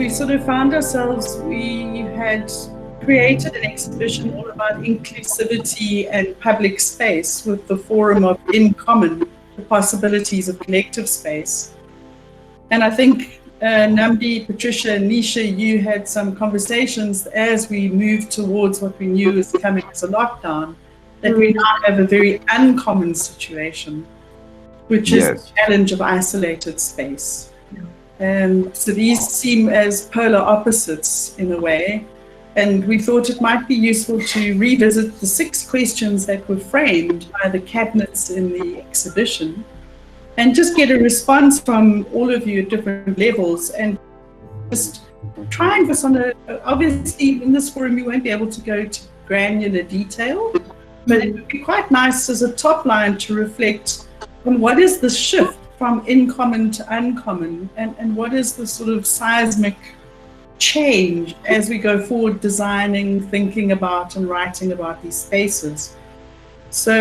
we sort of found ourselves, we had created an exhibition all about inclusivity and public space with the forum of InCommon, the possibilities of collective space. And I think Namdi, Patricia, and Nisha, you had some conversations as we moved towards what we knew was coming as a lockdown, that we now have a very uncommon situation, which is the challenge of isolated space. So these seem as polar opposites in a way. And we thought it might be useful to revisit the 6 questions that were framed by the cabinets in the exhibition and just get a response from all of you at different levels, and just trying this on obviously in this forum you won't be able to go to granular detail, but it would be quite nice as a top line to reflect on what is the shift from InCommon to UnCommon, and what is the sort of seismic change as we go forward designing, thinking about and writing about these spaces. So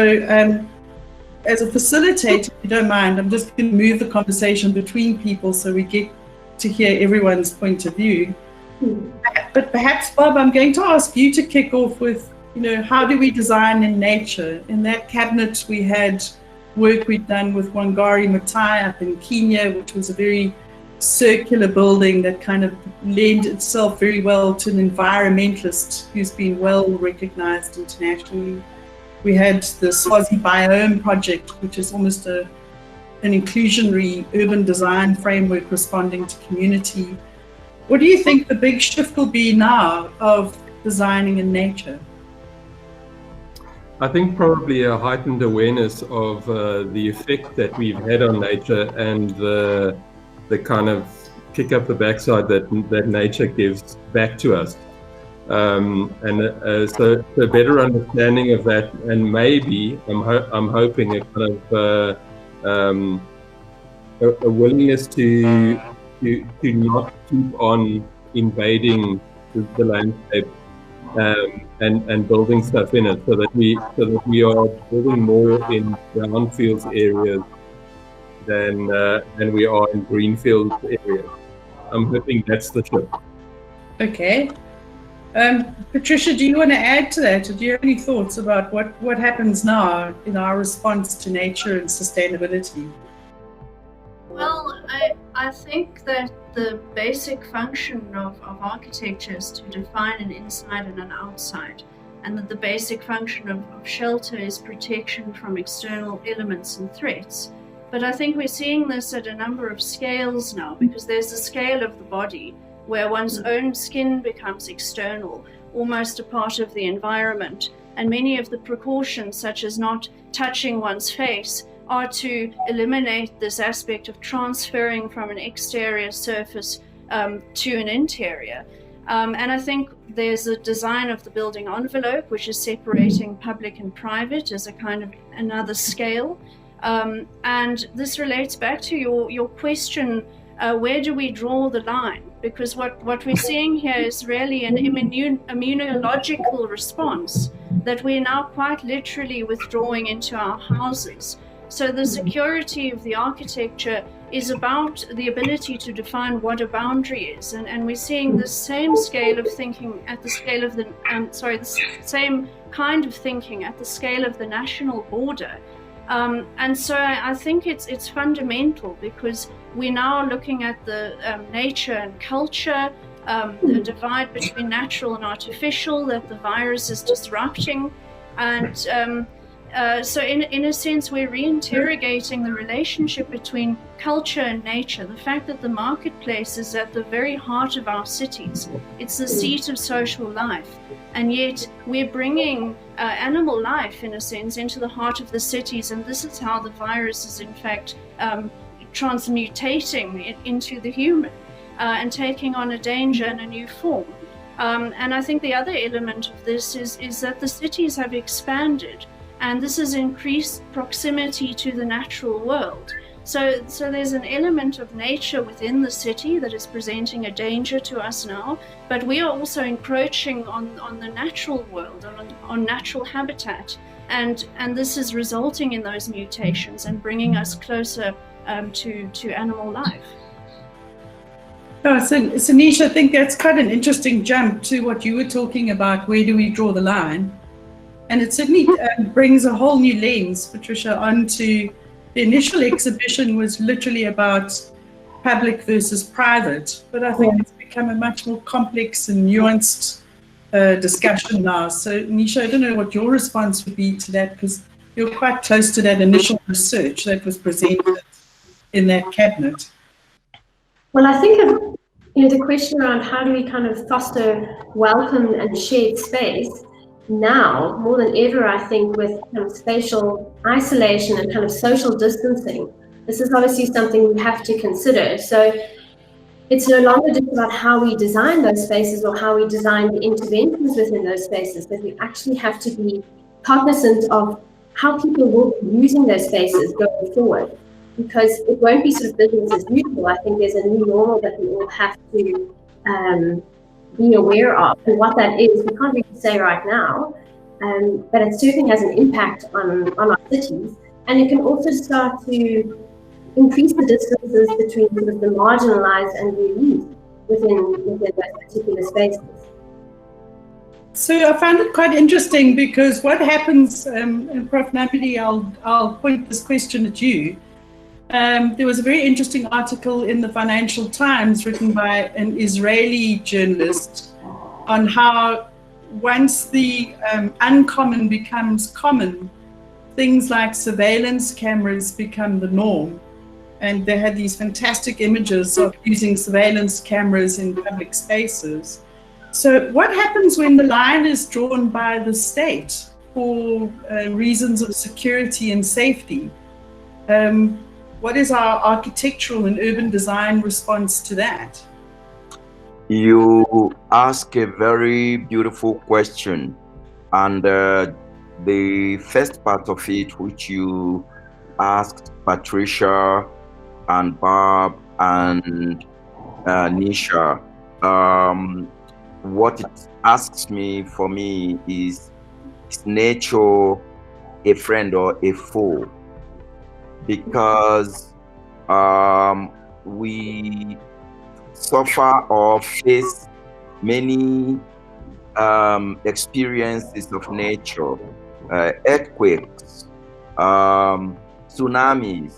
as a facilitator, if you don't mind, I'm just going to move the conversation between people so we get to hear everyone's point of view. But perhaps, Bob, I'm going to ask you to kick off with, how do we design in nature? In that cabinet, we had work we'd done with Wangari Maathai up in Kenya, which was a very circular building that kind of lent itself very well to an environmentalist who's been well recognized internationally. We had the Swazi Biome Project, which is almost an inclusionary urban design framework responding to community. What do you think the big shift will be now of designing in nature? I think probably a heightened awareness of the effect that we've had on nature and the kind of kick up the backside that nature gives back to us. So a better understanding of that, and maybe I'm hoping a kind of a willingness to not keep on invading the landscape and building stuff in it, so that we are building more in brownfields areas than we are in greenfield areas. I'm hoping that's the shift. Okay. Patricia, do you want to add to that? Or do you have any thoughts about what happens now in our response to nature and sustainability? Well, I think that the basic function of architecture is to define an inside and an outside, and that the basic function of shelter is protection from external elements and threats. But I think we're seeing this at a number of scales now, because there's a scale of the body where one's own skin becomes external, almost a part of the environment. And many of the precautions, such as not touching one's face, are to eliminate this aspect of transferring from an exterior surface to an interior. And I think there's a design of the building envelope, which is separating public and private as a kind of another scale. And this relates back to your question, where do we draw the line? Because what we're seeing here is really an immunological response that we're now quite literally withdrawing into our houses. So the security of the architecture is about the ability to define what a boundary is. And we're seeing the same scale of thinking at the scale of the same kind of thinking at the scale of the national border. And so I think it's fundamental, because we're now looking at the nature and culture, the divide between natural and artificial that the virus is disrupting. And so in a sense, we're reinterrogating the relationship between culture and nature. The fact that the marketplace is at the very heart of our cities. It's the seat of social life. And yet we're bringing animal life, in a sense, into the heart of the cities. And this is how the virus is, in fact, transmutating into the human and taking on a danger and a new form. And I think the other element of this is that the cities have expanded, and this has increased proximity to the natural world. So there's an element of nature within the city that is presenting a danger to us now, but we are also encroaching on the natural world, on natural habitat, and this is resulting in those mutations and bringing us closer to animal life. Oh, so Nisha, I think that's quite an interesting jump to what you were talking about. Where do we draw the line? And it certainly brings a whole new lens, Patricia, onto the initial exhibition was literally about public versus private, but I think it's become a much more complex and nuanced discussion now. So Nisha, I don't know what your response would be to that, because you're quite close to that initial research that was presented in that cabinet. Well, I think the question around how do we kind of foster welcome and shared space now more than ever, I think, with kind of spatial isolation and kind of social distancing, this is obviously something we have to consider. So it's no longer just about how we design those spaces or how we design the interventions within those spaces, but we actually have to be cognizant of how people will be using those spaces going forward, because it won't be sort of business as usual. I think there's a new normal that we all have to be aware of, and what that is, we can't really say right now, but it certainly has an impact on our cities, and it can also start to increase the distances between sort of the marginalized and the elite within those particular spaces. So I found it quite interesting, because what happens, and Prof. Nambidi, I'll point this question at you. There was a very interesting article in the Financial Times written by an Israeli journalist on how once the uncommon becomes common, things like surveillance cameras become the norm. And they had these fantastic images of using surveillance cameras in public spaces. So what happens when the line is drawn by the state for reasons of security and safety? What is our architectural and urban design response to that? You ask a very beautiful question. And the first part of it, which you asked Patricia and Barb and Nisha, what it asks me, for me, is nature a friend or a foe? Because we suffer or face many experiences of nature, earthquakes, tsunamis,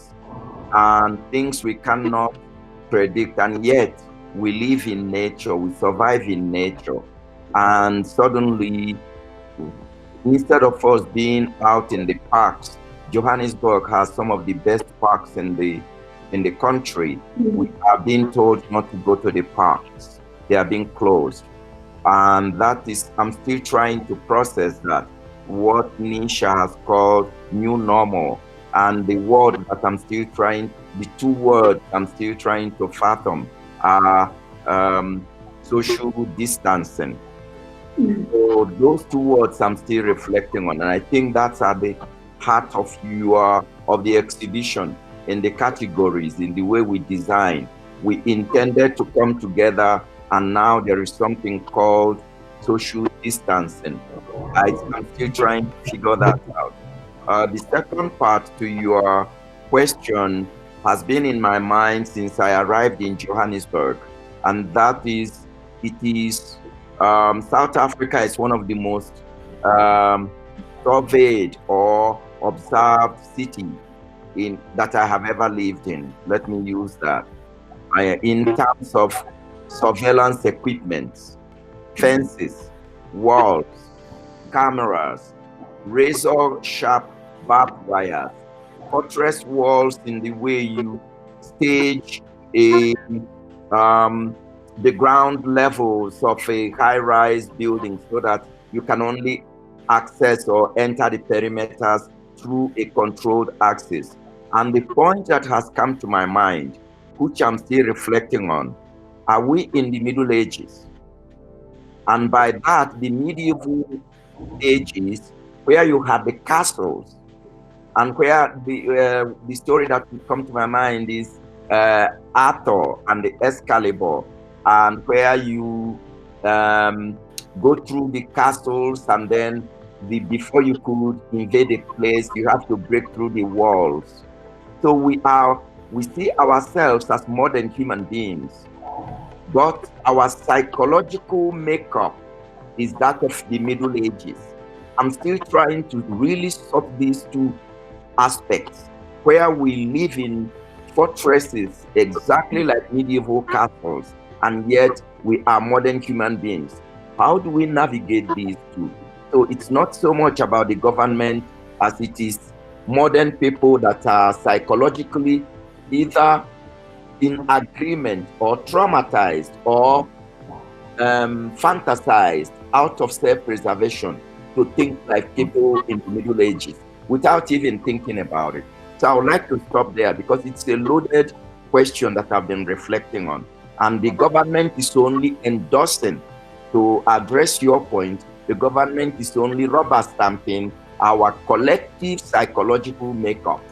and things we cannot predict, and yet we live in nature, we survive in nature, and suddenly, instead of us being out in the parks, Johannesburg has some of the best parks in the country. We are being told not to go to the parks. They are being closed. And that is, I'm still trying to process that, what Nisha has called new normal. And the word that I'm still trying, the two words I'm still trying to fathom are social distancing. So those two words I'm still reflecting on. And I think that's at the heart of the exhibition, in the categories, in the way we design. We intended to come together, and now there is something called social distancing. I'm still trying to figure that out. The second part to your question has been in my mind since I arrived in Johannesburg, and that is, South Africa is one of the most surveyed or observed city that I have ever lived in. Let me use that. In terms of surveillance equipment, fences, walls, cameras, razor-sharp barbed wires, fortress walls in the way you stage the ground levels of a high-rise building so that you can only access or enter the perimeters through a controlled access. And the point that has come to my mind, which I'm still reflecting on, are we in the Middle Ages? And by that, the medieval ages, where you had the castles, and where the story that would come to my mind is Arthur and the Excalibur, and where you go through the castles, and then before you could invade a place, you have to break through the walls. So we see ourselves as modern human beings, but our psychological makeup is that of the Middle Ages. I'm still trying to really sort these two aspects, where we live in fortresses exactly like medieval castles, and yet we are modern human beings. How do we navigate these two? So it's not so much about the government as it is modern people that are psychologically either in agreement or traumatized or fantasized out of self-preservation to think like people in the Middle Ages without even thinking about it. So I would like to stop there because it's a loaded question that I've been reflecting on. And the government is only endorsing, to address your point, the government is only rubber stamping our collective psychological makeup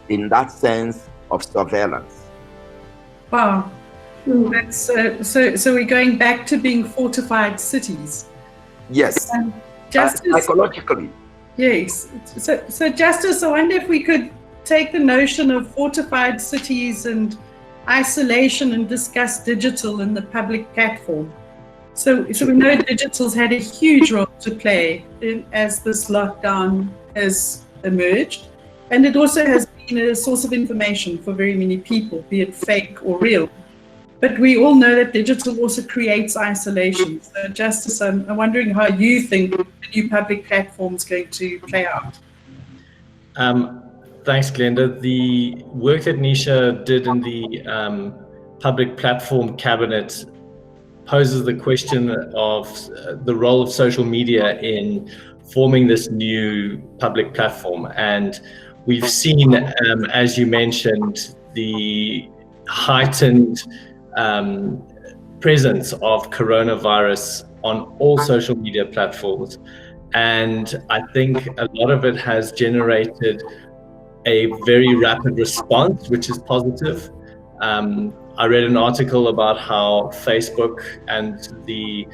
in that sense of surveillance. Wow. That's, so we're going back to being fortified cities. Yes, Justice, psychologically. yes. So Justice, I wonder if we could take the notion of fortified cities and isolation and discuss digital in the public platform. So we know digital's had a huge role to play as this lockdown has emerged, and it also has been a source of information for very many people, be it fake or real. But we all know that digital also creates isolation. So Justice, I'm wondering how you think the new public platform is going to play out. Thanks, Glenda. The work that Nisha did in the public platform cabinet poses the question of the role of social media in forming this new public platform. And we've seen, as you mentioned, the heightened presence of coronavirus on all social media platforms. And I think a lot of it has generated a very rapid response, which is positive. I read an article about how Facebook and the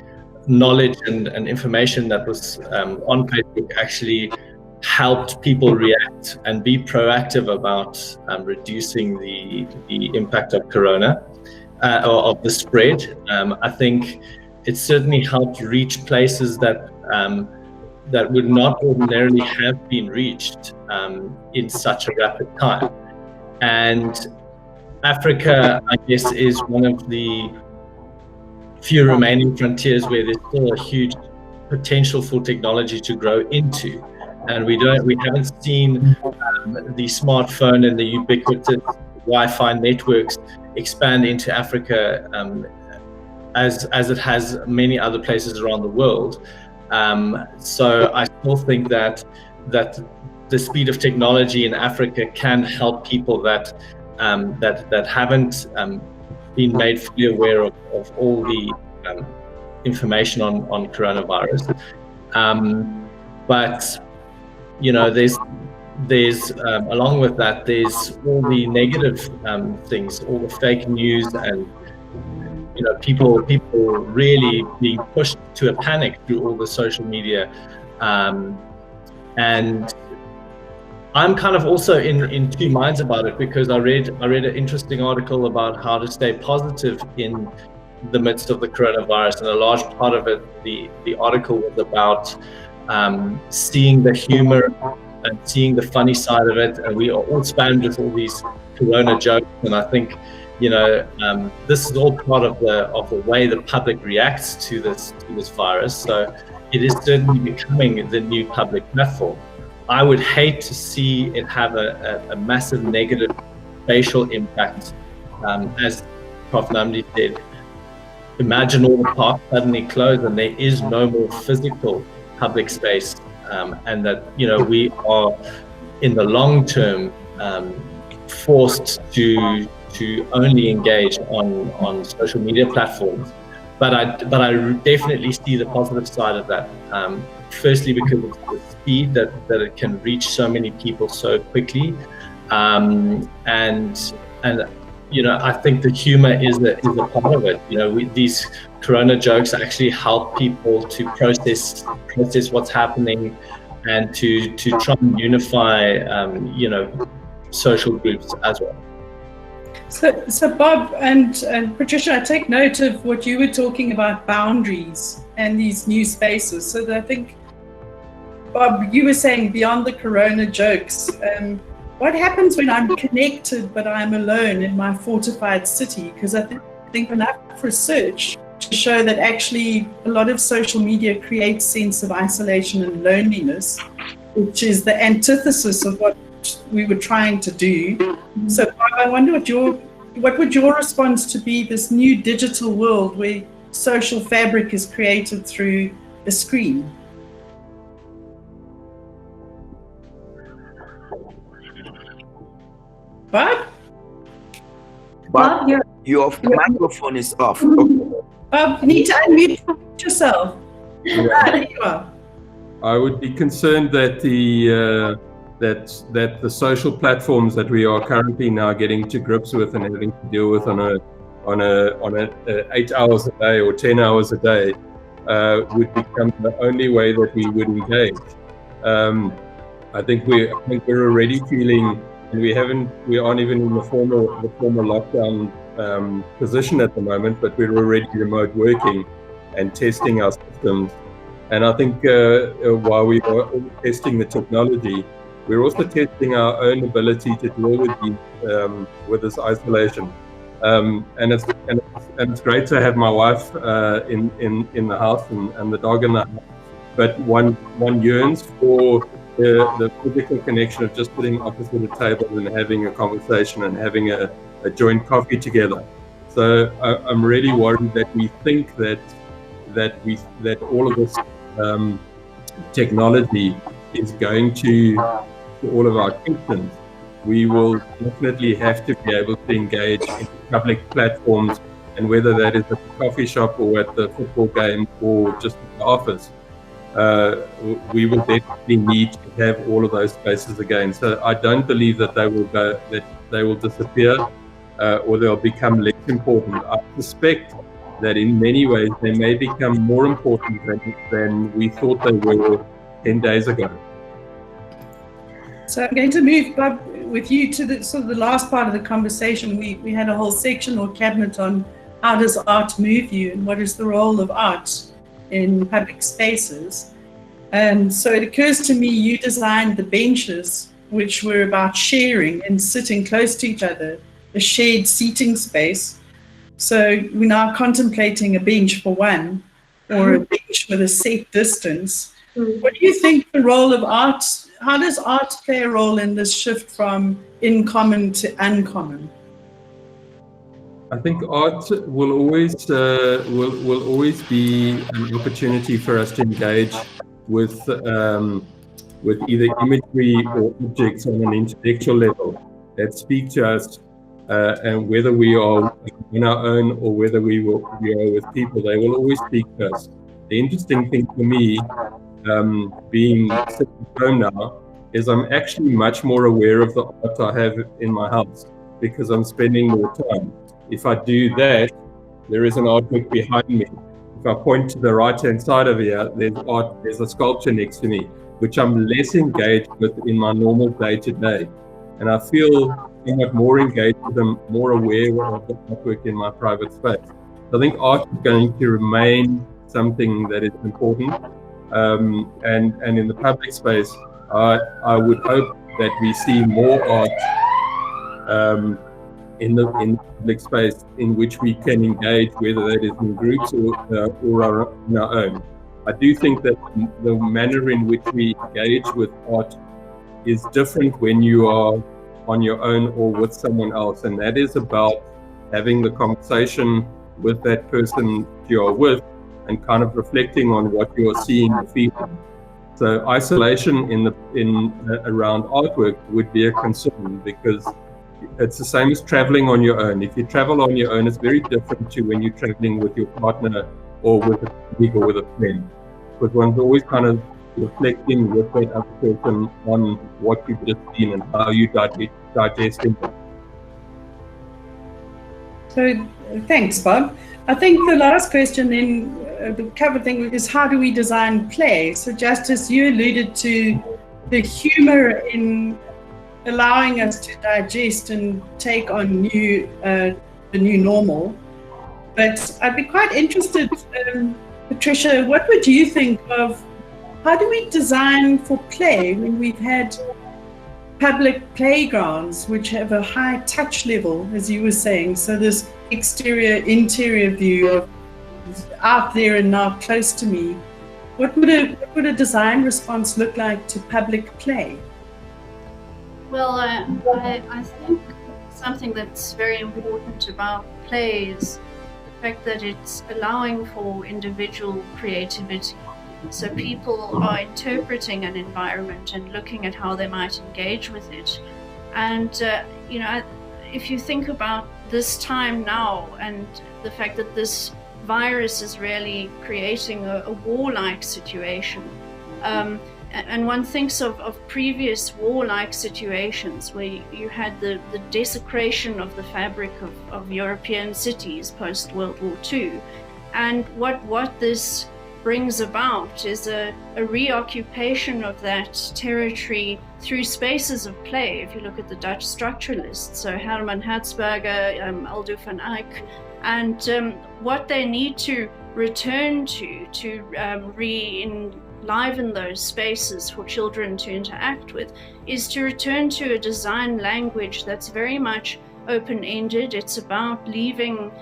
knowledge and information that was on Facebook actually helped people react and be proactive about reducing the impact of corona, or of the spread. I think it certainly helped reach places that would not ordinarily have been reached in such a rapid time. And Africa, I guess, is one of the few remaining frontiers where there's still a huge potential for technology to grow into. And we haven't seen the smartphone and the ubiquitous Wi-Fi networks expand into Africa as it has many other places around the world. So I still think that the speed of technology in Africa can help people that haven't been made fully aware of all the information on coronavirus. But there's along with that, there's all the negative things, all the fake news, and people really being pushed to a panic through all the social media. And I'm kind of also in two minds about it, because I read an interesting article about how to stay positive in the midst of the coronavirus, and a large part of it, the article was about seeing the humor and seeing the funny side of it. And we are all spammed with all these corona jokes, and I think this is all part of the way the public reacts to this virus. So it is certainly becoming the new public platform. I would hate to see it have a massive negative spatial impact. As Prof. Namdi said, imagine all the parks suddenly close and there is no more physical public space, and that we are in the long term forced to only engage on social media platforms. But I definitely see the positive side of that. Firstly, because of the speed that it can reach so many people so quickly, and I think the humor is a part of it. These corona jokes actually help people to process what's happening, and to try and unify social groups as well. So Bob and Patricia, I take note of what you were talking about, boundaries and these new spaces. So that I think, Bob, you were saying beyond the corona jokes, what happens when I'm connected but I'm alone in my fortified city? Because I think enough research to show that actually a lot of social media creates sense of isolation and loneliness, which is the antithesis of what we were trying to do. So I wonder what would your response to be this new digital world where social fabric is created through a screen? Bob? Bob, your microphone is off. Bob, you need to unmute yourself. There you are. I would be concerned that the social platforms that we are currently now getting to grips with and having to deal with on a 8 hours a day or 10 hours a day would become the only way that we would engage. I think we're already feeling, and we aren't even in the formal lockdown position at the moment, but we're already remote working and testing our systems. And I think while we are testing the technology, we're also testing our own ability to deal with this isolation. And it's great to have my wife in the house and the dog in the house. But one yearns for the physical connection of just sitting opposite a table and having a conversation and having a joint coffee together. So I'm really worried that we think that all of this technology is going to all of our functions. We will definitely have to be able to engage in public platforms, and whether that is at the coffee shop or at the football game or just in the office, we will definitely need to have all of those spaces again. So I don't believe that they will disappear or they'll become less important. I suspect that in many ways they may become more important than we thought they were 10 days ago. So I'm going to move, Bob, with you to the last part of the conversation. We had a whole section or cabinet on how does art move you and what is the role of art in public spaces. And so it occurs to me you designed the benches, which were about sharing and sitting close to each other, a shared seating space. So we're now contemplating a bench for one or a bench with a set distance. What do you think the role of art, how does art play a role in this shift from InCommon to UnCommon? I think art will always be an opportunity for us to engage with either imagery or objects on an intellectual level that speak to us, and whether we are on our own or whether we are with people, they will always speak to us. The interesting thing for me, being sitting at home now, is I'm actually much more aware of the art I have in my house because I'm spending more time. If I do that, there is an artwork behind me. If I point to the right-hand side of here, there's a sculpture next to me, which I'm less engaged with in my normal day-to-day. And I feel somewhat more engaged with them, more aware of the artwork in my private space. So I think art is going to remain something that is important. And in the public space, I would hope that we see more art in the public space in which we can engage, whether that is in groups or on our own. I do think that the manner in which we engage with art is different when you are on your own or with someone else, and that is about having the conversation with that person you are with and kind of reflecting on what you are seeing and feeling. So isolation around artwork would be a concern, because it's the same as traveling on your own. If you travel on your own, it's very different to when you're traveling with your partner or with a colleague or with a friend, because one's always kind of reflecting with that other person on what you've just seen and how you digesting it. So thanks, Bob. I think the last question then, the cover thing, is how do we design play? So Justice, you alluded to the humor in allowing us to digest and take on the new normal. But I'd be quite interested, Patricia, what would you think of how do we design for play when we've had public playgrounds which have a high touch level, as you were saying? So this exterior, interior view of out there and now close to me. What would a design response look like to public play? Well, I think something that's very important about play is the fact that it's allowing for individual creativity. So people are interpreting an environment and looking at how they might engage with it. And, if you think about this time now and the fact that this virus is really creating a war-like situation, and one thinks of previous war-like situations where you had the desecration of the fabric of European cities post-World War II. And what this brings about is a reoccupation of that territory through spaces of play. If you look at the Dutch structuralists, so Herman Hertzberger, Aldo van Eyck, and what they need to return to re-enliven those spaces for children to interact with is to return to a design language that's very much open-ended. It's about leaving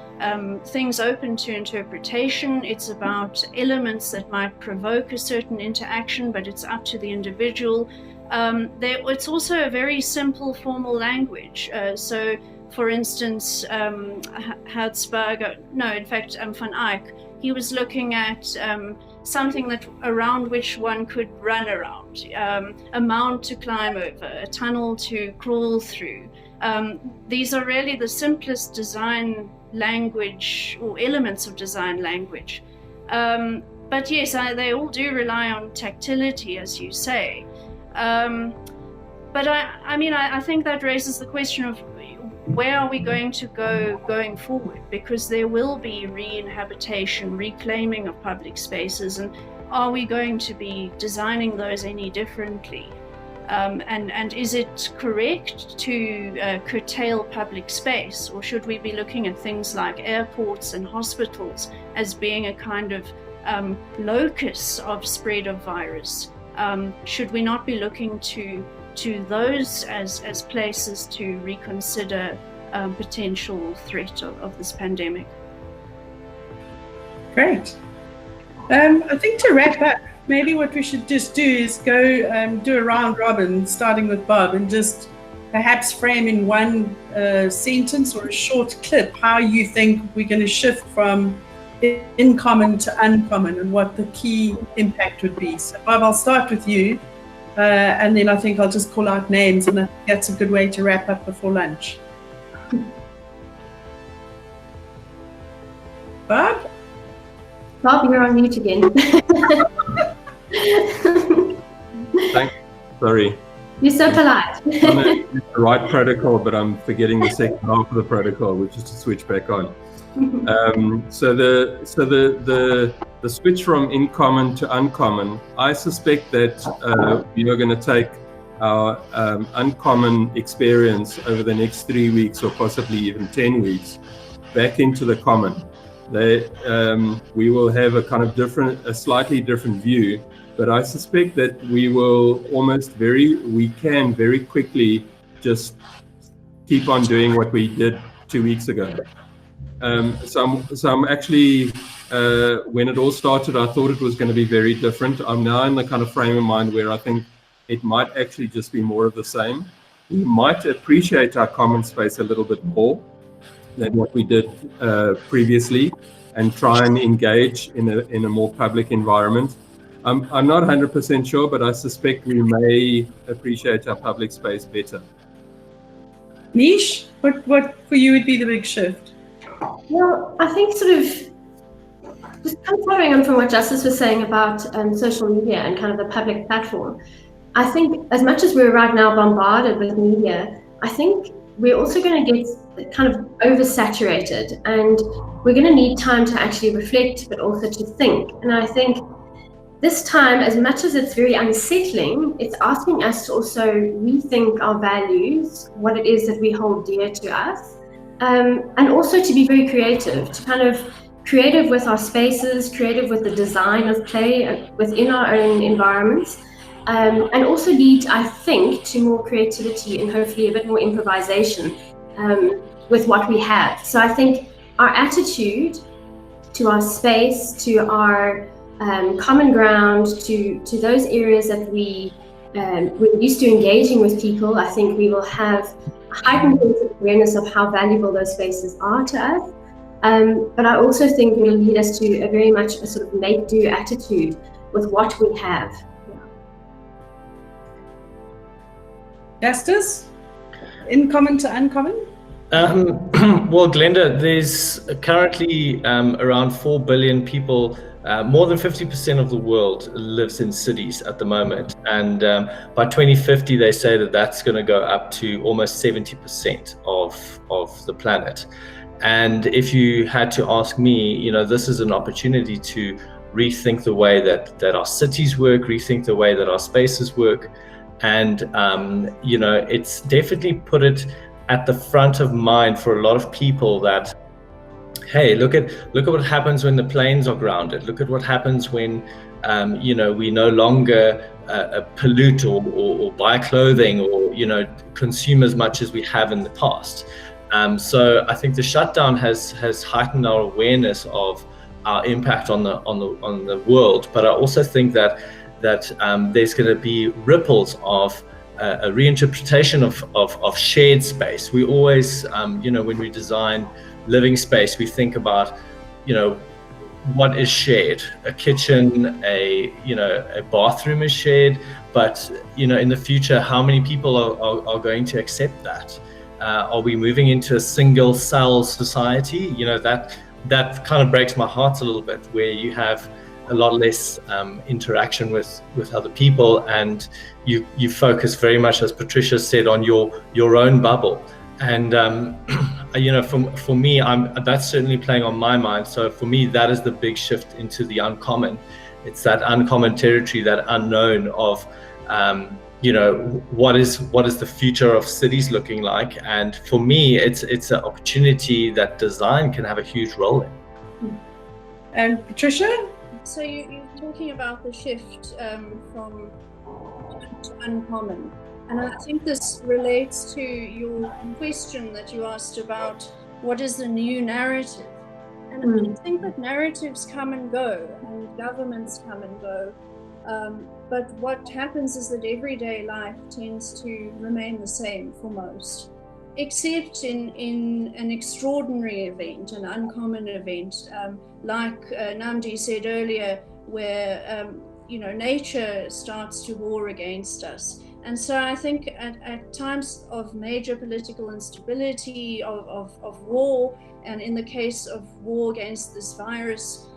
things open to interpretation. It's about elements that might provoke a certain interaction, but it's up to the individual. It's also a very simple formal language. So, for instance, Hertzberger, Van Eyck, he was looking at something that around which one could run around, a mount to climb over, a tunnel to crawl through. These are really the simplest design language or elements of design language. But yes, they all do rely on tactility, as you say. But I think that raises the question of where are we going to go going forward? Because there will be re-inhabitation, reclaiming of public spaces, and are we going to be designing those any differently? And is it correct to curtail public space, or should we be looking at things like airports and hospitals as being a kind of locus of spread of virus? Should we not be looking to those as places to reconsider potential threat of this pandemic? Great. I think to wrap up, maybe what we should just do is go do a round robin, starting with Bob, and just perhaps frame in one sentence or a short clip how you think we're going to shift from InCommon to UnCommon and what the key impact would be. So Bob, I'll start with you, and then I think I'll just call out names, and I think that's a good way to wrap up before lunch. Bob? Bob, you're on mute again. Thanks. Sorry. You're so polite. I'm on the right protocol, but I'm forgetting the second half of the protocol, which is to switch back on. So the switch from InCommon to UnCommon, I suspect that we are going to take our UnCommon experience over the next 3 weeks, or possibly even 10 weeks, back into the Common. We will have a kind of a slightly different view, but I suspect that we can very quickly just keep on doing what we did 2 weeks ago. So I'm actually, when it all started, I thought it was going to be very different. I'm now in the kind of frame of mind where I think it might actually just be more of the same. We might appreciate our common space a little bit more than what we did previously, and try and engage in a more public environment. I'm not 100% sure, but I suspect we may appreciate our public space better. Nish, what for you would be the big shift? Well, I think sort of just kind of following on from what Justice was saying about social media and kind of the public platform. I think as much as we're right now bombarded with media, I think we're also going to get kind of oversaturated, and we're going to need time to actually reflect, but also to think. And I think this time, as much as it's very unsettling, it's asking us to also rethink our values, what it is that we hold dear to us, and also to be very creative, to kind of creative with our spaces, creative with the design of play within our own environments, and also lead, I think, to more creativity and hopefully a bit more improvisation with what we have. So I think our attitude to our space, to our common ground, to those areas that we're used to engaging with people, I think we will have a heightened awareness of how valuable those spaces are to us. But I also think it will lead us to a very much a sort of make-do attitude with what we have. Justus, InCommon to UnCommon? Well, Glenda, there's currently around 4 billion people. More than 50% of the world lives in cities at the moment. And by 2050, they say that that's going to go up to almost 70% of the planet. And if you had to ask me, you know, this is an opportunity to rethink the way that our cities work, rethink the way that our spaces work. And, you know, it's definitely put it at the front of mind for a lot of people that, hey, look at what happens when the planes are grounded. Look at what happens when, you know, we no longer pollute or buy clothing or, you know, consume as much as we have in the past. So I think the shutdown has heightened our awareness of our impact on the world. But I also think that there's going to be ripples of a reinterpretation of shared space. We always, you know, when we design living space, we think about, you know, what is shared. A kitchen, a bathroom is shared, but, you know, in the future, how many people are going to accept that? Are we moving into a single cell society? You know, that kind of breaks my heart a little bit, where you have a lot less interaction with other people, and you focus very much, as Patricia said, on your own bubble. And you know, for me, that's certainly playing on my mind. So for me, that is the big shift into the uncommon. It's that uncommon territory, that unknown of you know, what is the future of cities looking like. And for me, it's an opportunity that design can have a huge role in. And Patricia? So you're talking about the shift from to uncommon, and I think this relates to your question that you asked about what is the new narrative. And I think that narratives come and go, and governments come and go, but what happens is that everyday life tends to remain the same for most, except in an extraordinary event, an uncommon event, like Namdi said earlier, where you know, nature starts to war against us. And so I think at times of major political instability, of war, and in the case of war against this virus,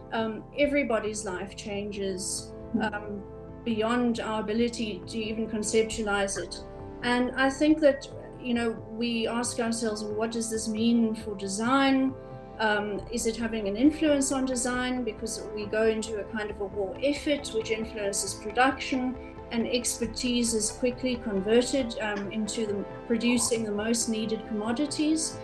everybody's life changes beyond our ability to even conceptualize it. And I think that, you know, we ask ourselves, well, what does this mean for design? Is it having an influence on design? Because we go into a kind of a war effort which influences production, and expertise is quickly converted into producing the most needed commodities.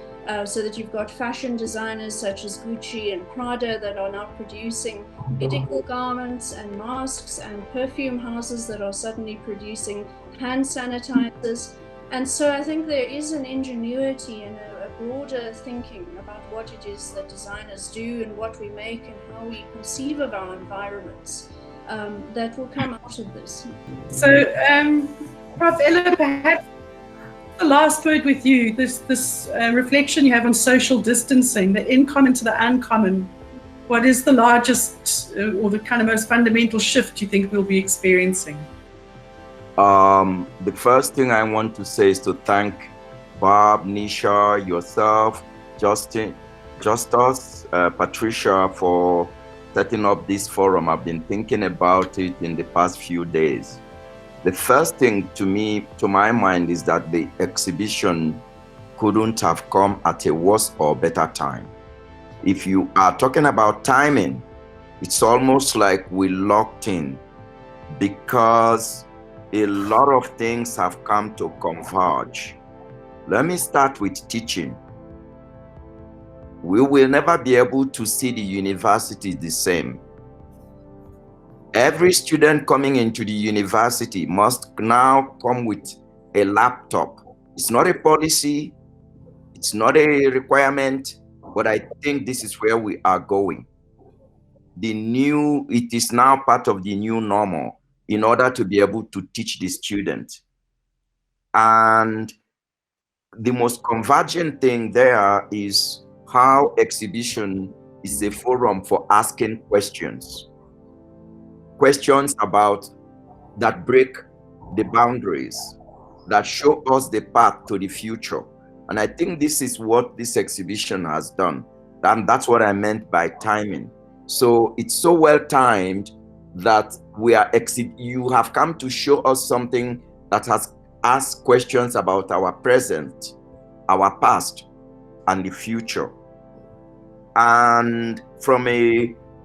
So that you've got fashion designers such as Gucci and Prada that are now producing medical garments and masks, and perfume houses that are suddenly producing hand sanitizers. And so I think there is an ingenuity and a broader thinking about what it is that designers do and what we make and how we conceive of our environments that will come out of this. So, Prof. Ella, perhaps the last word with you, this reflection you have on social distancing, the InCommon to the uncommon. What is the largest or the kind of most fundamental shift you think we'll be experiencing? The first thing I want to say is to thank Bob, Nisha, yourself, Justus, Patricia, for setting up this forum. I've been thinking about it in the past few days. The first thing to my mind, is that the exhibition couldn't have come at a worse or better time. If you are talking about timing, it's almost like we locked in because a lot of things have come to converge. Let me start with teaching. We will never be able to see the university the same. Every student coming into the university must now come with a laptop. It's not a policy, it's not a requirement, but I think this is where we are going. It is now part of the new normal in order to be able to teach the student. And the most convergent thing there is how exhibition is a forum for asking questions about that break the boundaries, that show us the path to the future. And I think this is what this exhibition has done. And that's what I meant by timing. So it's so well timed that you have come to show us something that has asked questions about our present, our past, and the future. And from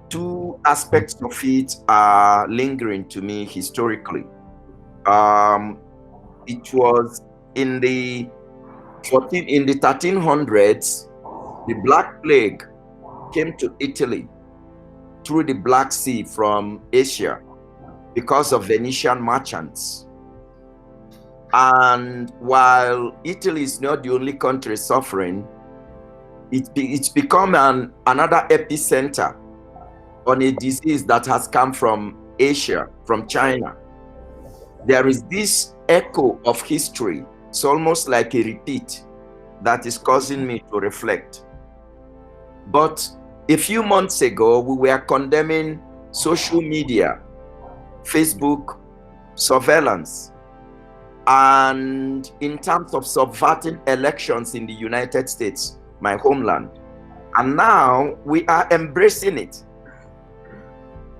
two aspects of it are lingering to me historically. It was in the 1300s, the Black Plague came to Italy through the Black Sea from Asia because of Venetian merchants. And while Italy is not the only country suffering, it's become another epicenter on a disease that has come from Asia, from China. There is this echo of history. It's almost like a repeat that is causing me to reflect. But a few months ago, we were condemning social media, Facebook, surveillance, and in terms of subverting elections in the United States, my homeland. And now we are embracing it,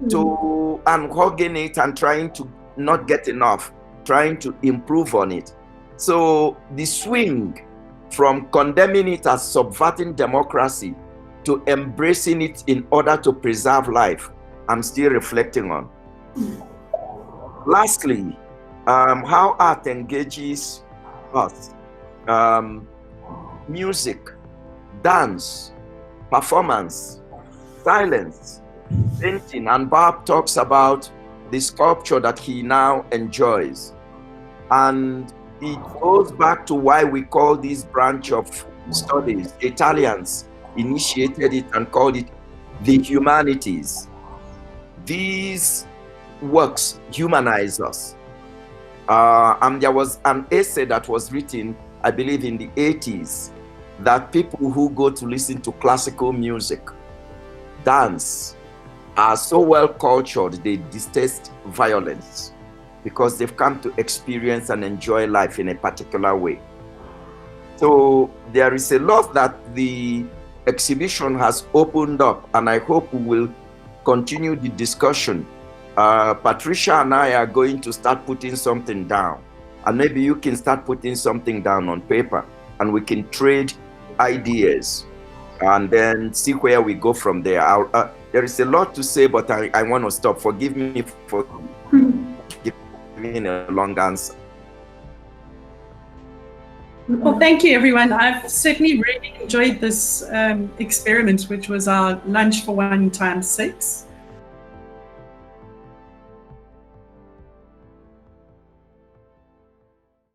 and hugging it and trying to not get enough, trying to improve on it. So the swing from condemning it as subverting democracy to embracing it in order to preserve life, I'm still reflecting on. Lastly, how art engages us. Music, dance, performance, silence, painting, and Bob talks about the sculpture that he now enjoys. And it goes back to why we call this branch of studies, Italians initiated it and called it the humanities. These works humanize us. And there was an essay that was written, I believe in the 80s, that people who go to listen to classical music, dance, are so well cultured, they detest violence because they've come to experience and enjoy life in a particular way. So there is a lot that the exhibition has opened up, and I hope we will continue the discussion. Patricia and I are going to start putting something down, and maybe you can start putting something down on paper, and we can trade ideas and then see where we go from there. There is a lot to say, but I want to stop. Forgive me for giving a long answer. Well, thank you, everyone. I've certainly really enjoyed this experiment, which was our lunch for 1 × 6.